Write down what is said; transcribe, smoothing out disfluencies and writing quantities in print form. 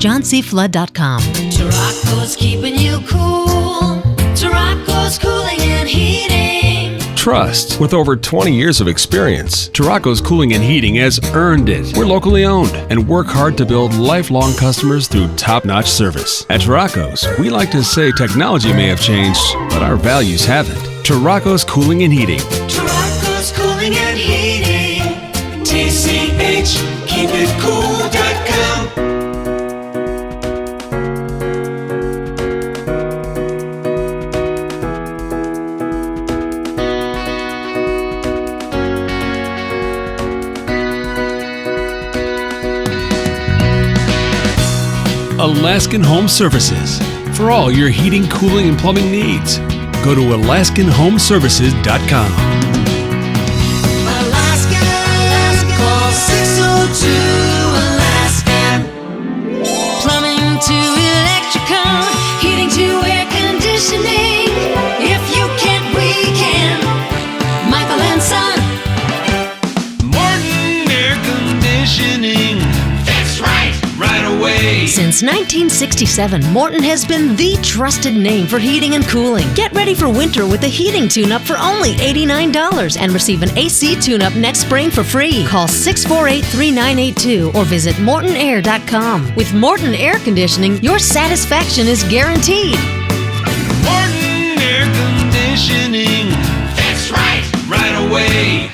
johncflood.com. Turaco's keeping you cool. Turaco's Cooling and Heating. Trust. With over 20 years of experience, Turaco's Cooling and Heating has earned it. We're locally owned and work hard to build lifelong customers through top-notch service. At Turaco's, we like to say technology may have changed, but our values haven't. Turaco's Cooling and Heating. Turaco's Cooling and Heating. TCH, keepitcool.com. Alaskan Home Services. For all your heating, cooling, and plumbing needs, go to AlaskanHomeservices.com. Alaska, call 602-ALASKAN. Plumbing to electrical, heating to air conditioning. If you can't, we can. Michael and Son. Morton Air Conditioning. That's right, right away. Since 1967, Morton has been the trusted name for heating and cooling. Get ready for winter with a heating tune-up for only $89 and receive an AC tune-up next spring for free. Call 648-3982 or visit MortonAir.com. With Morton Air Conditioning, your satisfaction is guaranteed. Morton Air Conditioning. That's right, right away.